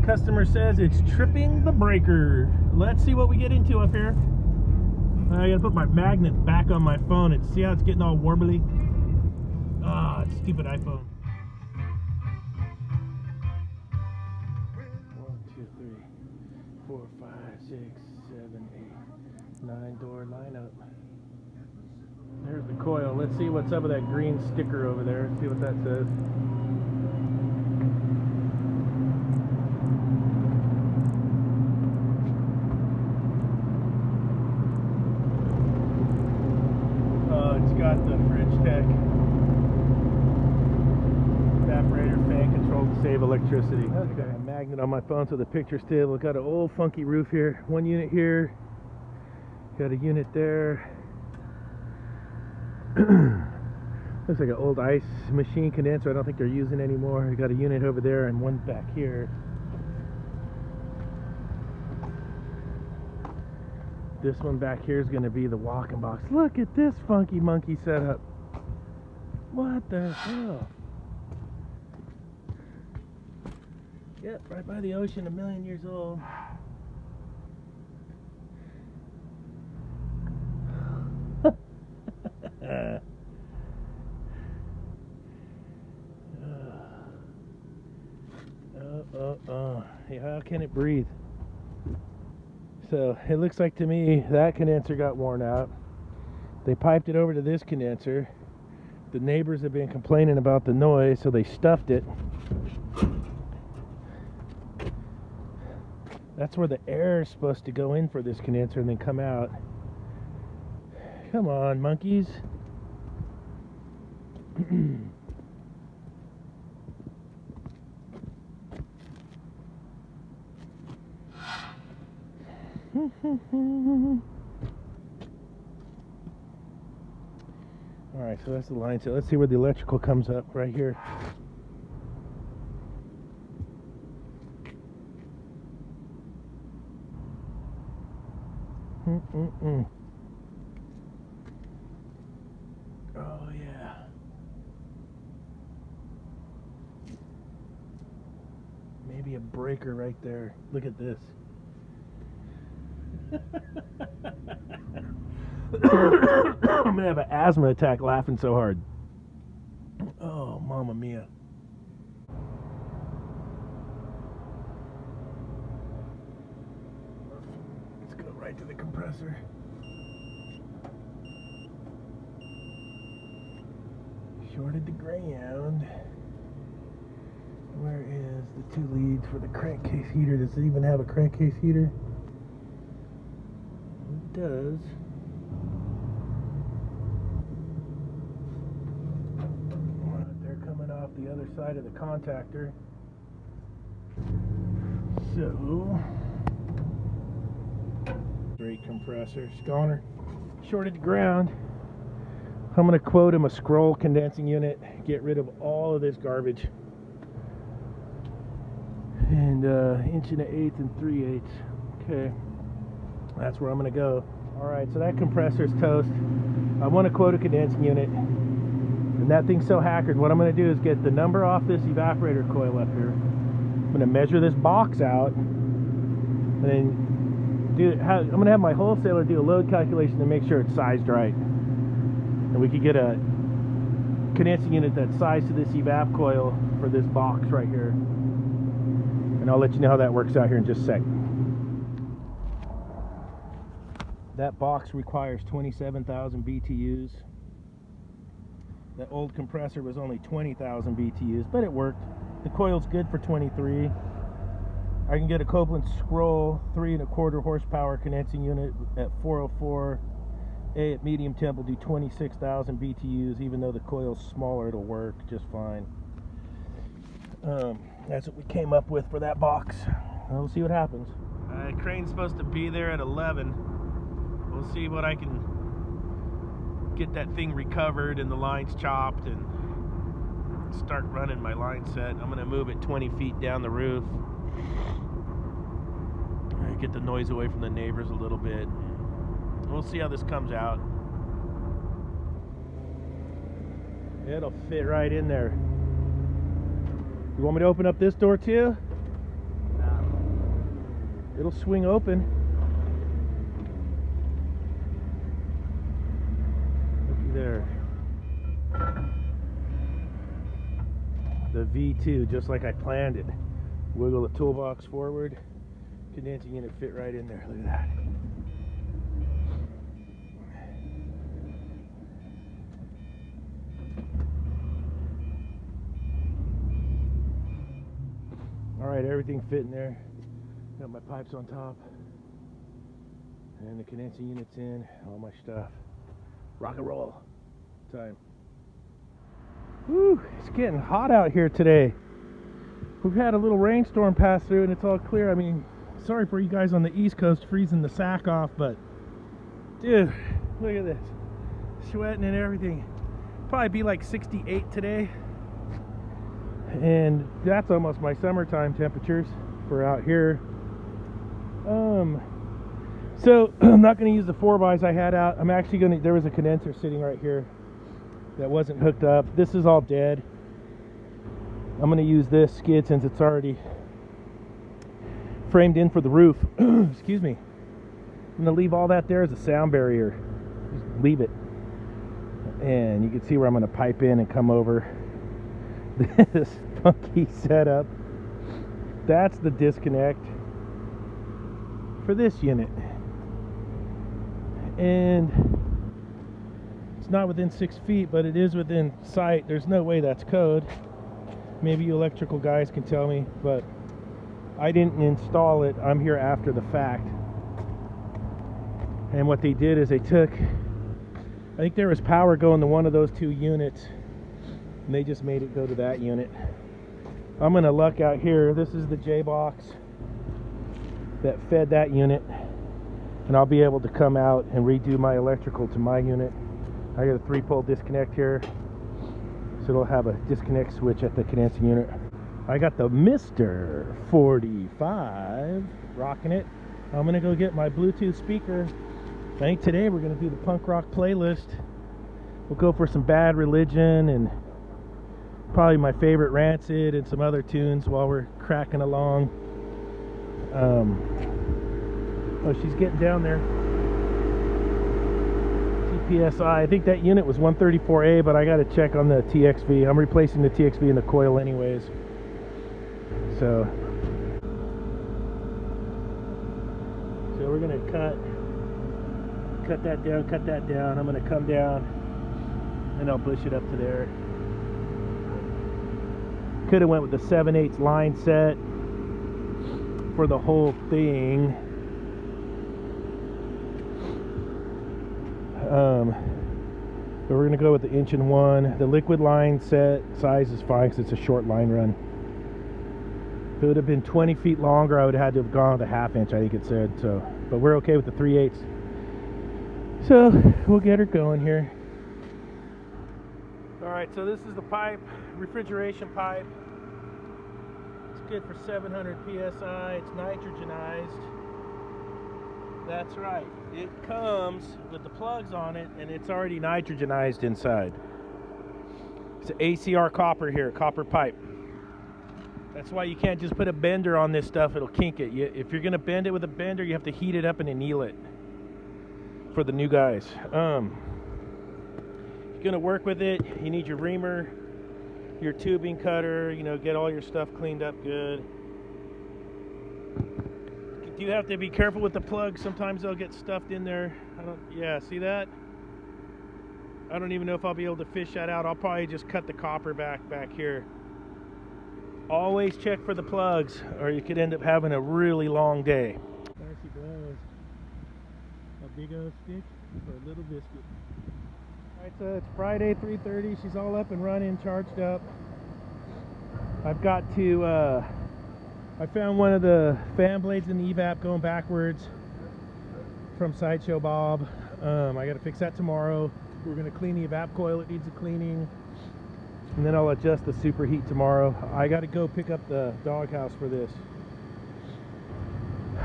customer says it's tripping the breaker. Let's see what we get into up here. I gotta put my magnet back on my phone and see how it's getting all warbly. Ah, it's stupid iPhone. 1, 2, 3, 4, 5, 6, 7, 8, 9 door lineup. There's the coil. Let's see what's up with that green sticker over there. See what that says. Got the fridge tech evaporator fan control to save electricity. Okay. A magnet on my phone so the picture's stable. Got an old funky roof here. One unit here. Got a unit there. Looks like an old ice machine condenser. I don't think they're using anymore. Got a unit over there and one back here. This one back here is going to be the walk-in box. Look at this funky monkey setup. What the hell? Yep, right by the ocean, 1,000,000 years old. Hey, how can it breathe? So it looks like to me that condenser got worn out. They piped it over to this condenser. The neighbors have been complaining about the noise, so they stuffed it. That's where the air is supposed to go in for this condenser and then come out. Come on, monkeys. Alright, so that's the line set. Let's see where the electrical comes up right here. Oh yeah. Maybe a breaker right there. Look at this. I'm gonna have an asthma attack laughing so hard. Oh, mamma mia. Let's go right to the compressor. Shorted the ground. Where is the 2 leads for the crankcase heater? Does it even have a crankcase heater? It does. They're coming off the other side of the contactor. So, great compressor. Sconner shorted the ground. I'm going to quote him a scroll condensing unit. Get rid of all of this garbage. And 1 1/8 and 3/8. Okay. That's where I'm going to go. Alright, so that compressor's toast. I want to quote a condensing unit. And that thing's so hackered. What I'm going to do is get the number off this evaporator coil up here. I'm going to measure this box out. And then I'm going to have my wholesaler do a load calculation to make sure it's sized right. And we could get a condensing unit that's sized to this evap coil for this box right here. And I'll let you know how that works out here in just a sec. That box requires 27,000 BTUs. That old compressor was only 20,000 BTUs, but it worked. The coil's good for 23. I can get a Copelan scroll 3 1/4 horsepower condensing unit at 404. At medium temp will do 26,000 BTUs. Even though the coil's smaller, it'll work just fine. That's what we came up with for that box. We'll see what happens. Crane's supposed to be there at 11. We'll see what I can get that thing recovered and the lines chopped and start running my line set. I'm going to move it 20 feet down the roof. Get the noise away from the neighbors a little bit. We'll see how this comes out. It'll fit right in there. You want me to open up this door too? No. it'll swing open. Looky there. The V2, just like I planned it. Wiggle the toolbox forward. Condensing unit fit right in there. Look at that. Alright, everything fit in there. Got my pipes on top. And the condensing unit's in. All my stuff. Rock and roll. Time. Whew, it's getting hot out here today. We've had a little rainstorm pass through and it's all clear. I mean, sorry for you guys on the East Coast freezing the sack off, but dude, look at this. Sweating and everything. Probably be like 68 today. And that's almost my summertime temperatures for out here. So I'm not going to use the 4x I had out. I'm actually going to, there was a condenser sitting right here that wasn't hooked up. This is all dead. I'm going to use this skid since it's already framed in for the roof. Excuse me. I'm going to leave all that there as a sound barrier. Just leave it. And you can see where I'm going to pipe in and come over this funky setup. That's the disconnect for this unit. And it's not within 6 feet, but it is within sight. There's no way that's code. Maybe you electrical guys can tell me, but I didn't install it. I'm here after the fact. And what they did is they took, I think there was power going to one of those two units, and they just made it go to that unit. I'm gonna luck out here. This is the J box that fed that unit, and I'll be able to come out and redo my electrical to my unit. I got a 3-pole disconnect here, so it'll have a disconnect switch at the condensing unit. I got the Mr. 45 rocking it. I'm gonna go get my Bluetooth speaker. I think today we're gonna do the punk rock playlist. We'll go for some Bad Religion and probably my favorite Rancid and some other tunes while we're cracking along. Oh, she's getting down there. TPSI. I think that unit was 134A, but I got to check on the TXV. I'm replacing the TXV in the coil anyways. So we're gonna cut that down, cut that down. I'm gonna come down and I'll bush it up to there. Could have went with the 7/8 line set for the whole thing. But we're gonna go with the 1". The liquid line set size is fine because it's a short line run. If it would have been 20 feet longer, I would have had to have gone with a 1/2 inch, I think it said. So, but we're okay with the 3/8. So we'll get her going here. All right, so this is the pipe, refrigeration pipe. It's good for 700 psi. It's nitrogenized. That's right. It comes with the plugs on it, and it's already nitrogenized inside. It's an ACR copper here, copper pipe. That's why you can't just put a bender on this stuff, it'll kink it. If you're gonna bend it with a bender, you have to heat it up and anneal it for the new guys. If you're gonna work with it, you need your reamer, your tubing cutter, you know, get all your stuff cleaned up good. You have to be careful with the plugs. Sometimes they'll get stuffed in there. Yeah, see that? I don't even know if I'll be able to fish that out. I'll probably just cut the copper back here. Always check for the plugs, or you could end up having a really long day. There she blows. A big old stick for a little biscuit. Alright, so it's Friday, 3:30. She's all up and running, charged up. I've got to, I found one of the fan blades in the evap going backwards from Sideshow Bob. I got to fix that tomorrow. We're going to clean the evap coil. It needs a cleaning. And then I'll adjust the superheat tomorrow. I got to go pick up the doghouse for this.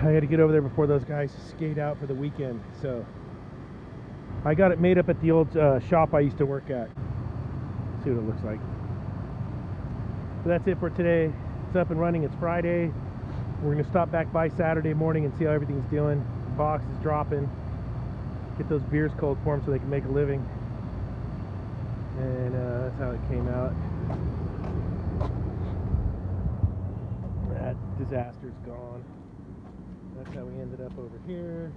I got to get over there before those guys skate out for the weekend. So I got it made up at the old shop I used to work at. See what it looks like. So that's it for today. It's up and running. It's Friday. We're gonna stop back by Saturday morning and see how everything's doing. Box is dropping. Get those beers cold for them so they can make a living. And that's how it came out. That disaster's gone. That's how we ended up over here.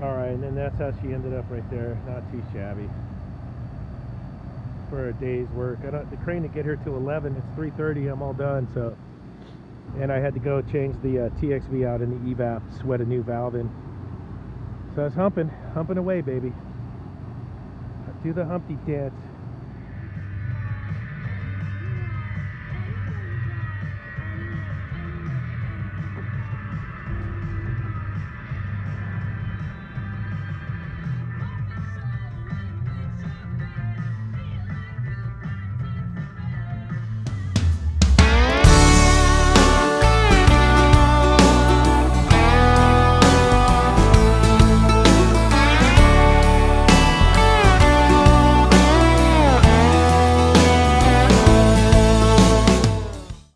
Alright, and then that's how she ended up right there. Not too shabby for a day's work. The crane to get her to 11, it's 3:30, I'm all done. So, and I had to go change the TXV out in the H.V.A.C, sweat a new valve in. So I was humping away, baby. Do the Humpty dance.